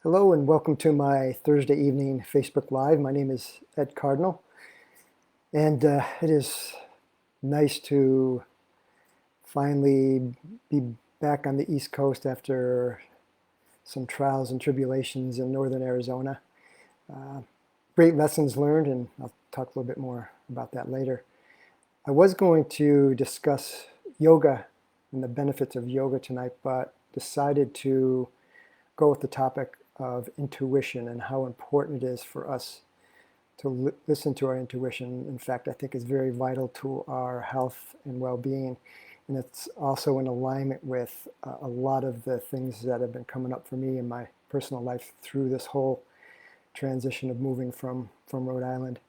Hello and welcome to my Thursday evening Facebook Live. My name is Ed Cardinal, and it is nice to finally be back on the East Coast after some trials and tribulations in northern Arizona. Uh, Great lessons learned, and I'll talk a little bit more about that later. I was going to discuss yoga and the benefits of yoga tonight, but decided to go with the topic of intuition and how important it is for us to listen to our intuition. In fact, I think it's very vital to our health and well-being. And it's also in alignment with a lot of the things that have been coming up for me in my personal life through this whole transition of moving from Rhode Island.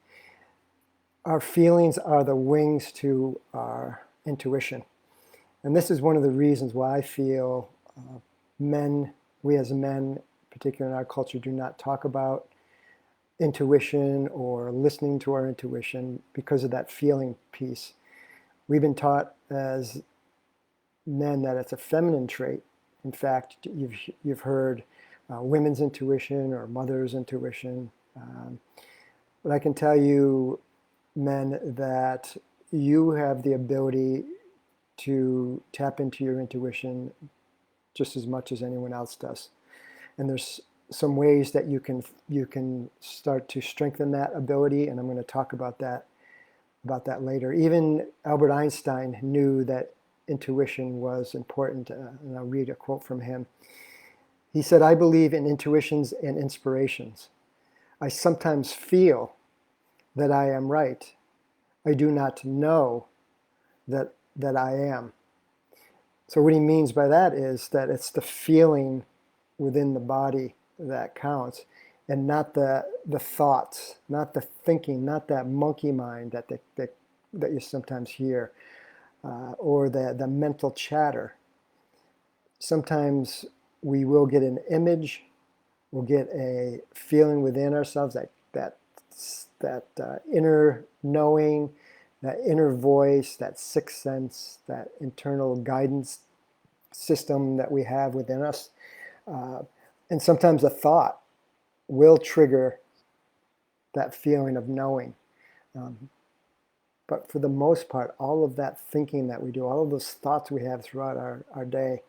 Our feelings are the wings to our intuition. And this is one of the reasons why I feel we as men, particularly in our culture, do not talk about intuition or listening to our intuition because of that feeling piece. We've been taught as men that it's a feminine trait. In fact, you've heard women's intuition or mother's intuition. But I can tell you, men, that you have the ability to tap into your intuition just as much as anyone else does. And there's some ways that you can start to strengthen that ability, and I'm going to talk about that later. Even Albert Einstein knew that intuition was important, and I'll read a quote from him. He said, "I believe in intuitions and inspirations. I sometimes feel that I am right. I do not know that I am." So what he means by that is that it's the feeling within the body that counts, and not the thoughts, not the thinking, not that monkey mind that you sometimes hear, or the mental chatter. Sometimes we will get an image, we'll get a feeling within ourselves, that inner knowing, that inner voice, that sixth sense, that internal guidance system that we have within us. And sometimes a thought will trigger that feeling of knowing. But for the most part, all of that thinking that we do, all of those thoughts we have throughout our day,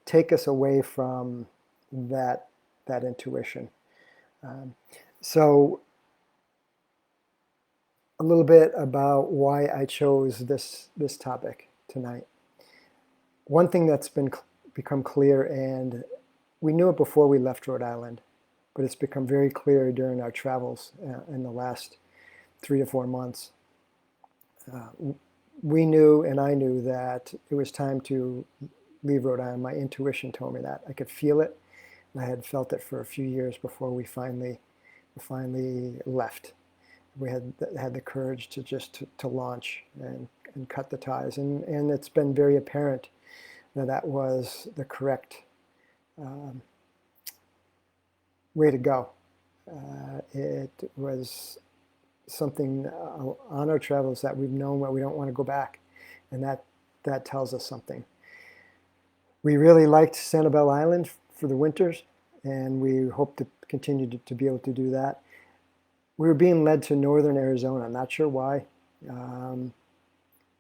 take us away from that intuition. So a little bit about why I chose this topic tonight. One thing that's become clear, and we knew it before we left Rhode Island, but it's become very clear during our travels in the last 3 to 4 months. We knew, and I knew, that it was time to leave Rhode Island. My intuition told me that. I could feel it, and I had felt it for a few years before we finally left. We had the courage to launch and cut the ties, and it's been very apparent that was the correct way to go. It was something on our travels that we've known that we don't want to go back, and that tells us something. We really liked Sanibel Island for the winters, and we hope to continue to be able to do that. We were being led to northern Arizona, not sure why,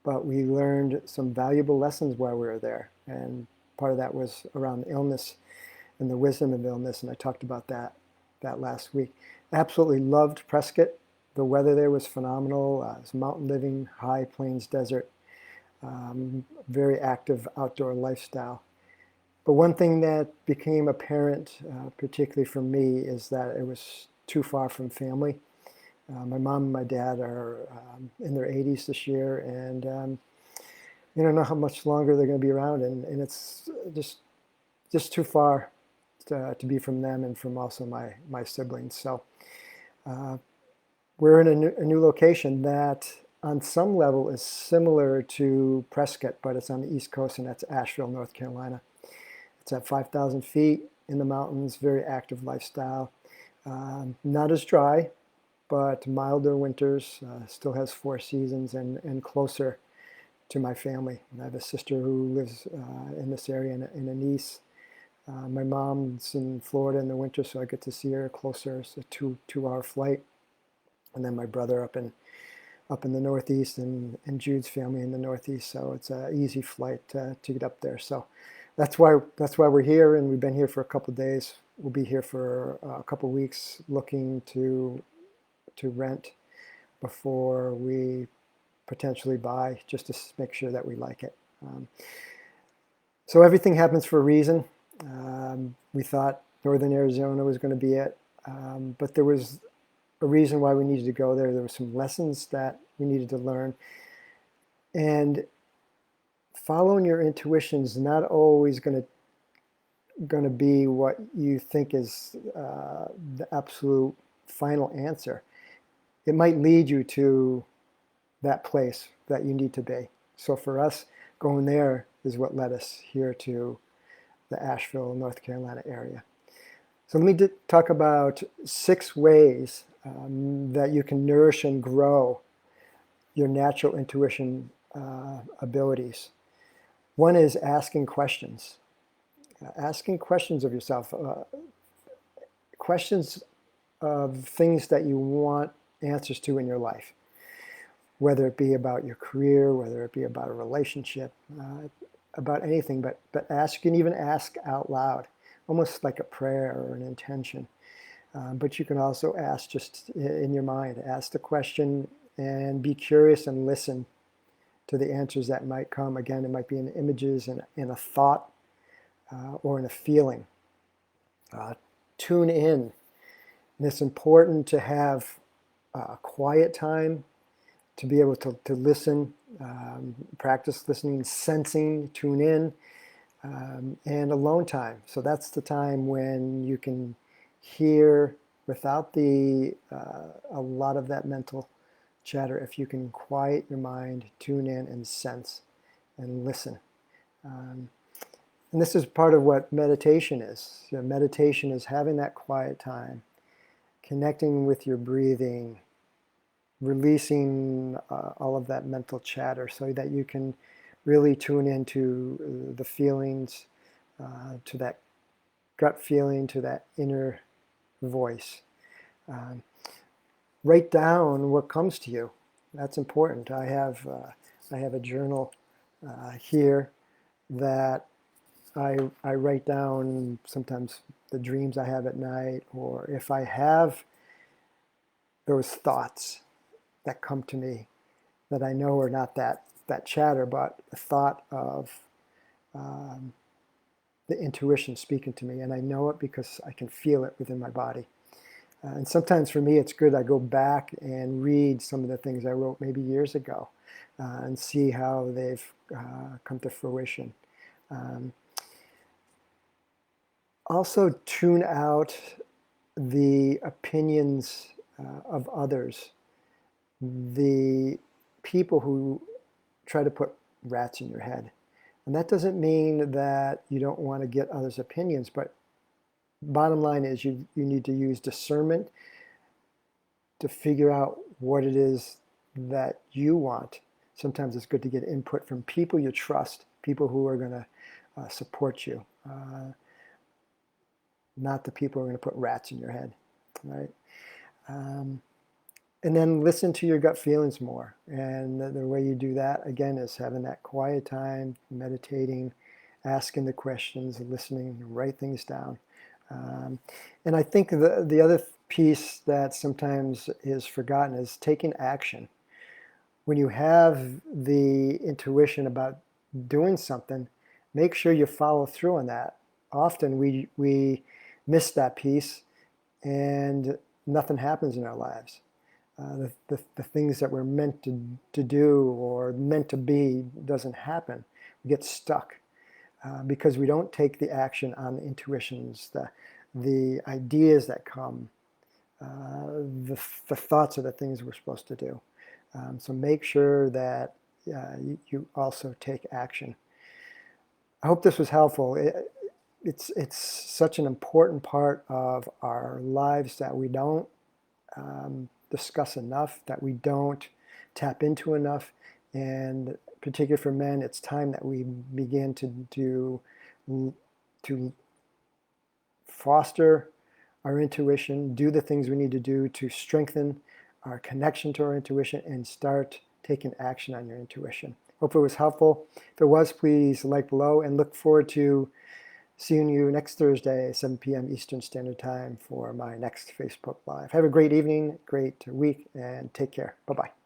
but we learned some valuable lessons while we were there, and part of that was around illness and the wisdom of illness, and I talked about that last week. Absolutely loved Prescott. The weather there was phenomenal. It's mountain living, high plains desert, very active outdoor lifestyle. But one thing that became apparent, particularly for me, is that it was too far from family. My mom and my dad are in their 80s this year, and you don't know how much longer they're going to be around, and it's just too far to be from them and from also my siblings. So we're in a new location that on some level is similar to Prescott, but it's on the East Coast, and that's Asheville, North Carolina. It's at 5,000 feet in the mountains, very active lifestyle. Not as dry, but milder winters, still has 4 seasons, and closer to my family. And I have a sister who lives in this area, and a niece. My mom's in Florida in the winter, so I get to see her closer. It's a two-hour flight. And then my brother up in the Northeast, and Jude's family in the Northeast. So it's an easy flight to get up there. So that's why we're here, and we've been here for a couple of days. We'll be here for a couple of weeks, looking to rent before we potentially buy, just to make sure that we like it. So everything happens for a reason. We thought Northern Arizona was going to be it, but there was a reason why we needed to go there. There were some lessons that we needed to learn. And following your intuition is not always going to be what you think is the absolute final answer. It might lead you to that place that you need to be. So for us, going there is what led us here to the Asheville, North Carolina area. So let me talk about 6 ways that you can nourish and grow your natural intuition abilities. One is asking questions. Asking questions of yourself, questions of things that you want answers to in your life, whether it be about your career, whether it be about a relationship, about anything, but ask. You can even ask out loud, almost like a prayer or an intention. But you can also ask just in your mind. Ask the question and be curious and listen to the answers that might come. Again, it might be in images, in a thought, or in a feeling. Tune in. And it's important to have a quiet time to be able to listen, practice listening, sensing, tune in, and alone time. So that's the time when you can hear without a lot of that mental chatter. If you can quiet your mind, tune in and sense and listen. And this is part of what meditation is. You know, meditation is having that quiet time, connecting with your breathing, releasing all of that mental chatter so that you can really tune into the feelings, to that gut feeling, to that inner voice. Write down what comes to you. That's important. I have a journal here that I write down sometimes the dreams I have at night, or if I have those thoughts that come to me that I know are not that chatter, but the thought of the intuition speaking to me, and I know it because I can feel it within my body. And sometimes for me, it's good. I go back and read some of the things I wrote maybe years ago and see how they've come to fruition. Also, tune out the opinions of others, the people who try to put rats in your head. And that doesn't mean that you don't want to get others' opinions, but bottom line is you need to use discernment to figure out what it is that you want. Sometimes it's good to get input from people you trust, people who are going to support you, not the people who are going to put rats in your head, right? And then listen to your gut feelings more. And the way you do that, again, is having that quiet time, meditating, asking the questions, listening, write things down. And I think the other piece that sometimes is forgotten is taking action. When you have the intuition about doing something, make sure you follow through on that. Often we miss that piece and nothing happens in our lives. The things that we're meant to do or meant to be doesn't happen. We get stuck because we don't take the action on the intuitions, the ideas that come, the thoughts of the things we're supposed to do. So make sure that you also take action. I hope this was helpful. It's such an important part of our lives that we don't discuss enough, that we don't tap into enough, and particularly for men, it's time that we begin to foster our intuition, do the things we need to do to strengthen our connection to our intuition, and start taking action on your intuition. Hope it was helpful. If it was, please like below, and look forward to seeing you next Thursday, 7 p.m. Eastern Standard Time for my next Facebook Live. Have a great evening, great week, and take care. Bye-bye.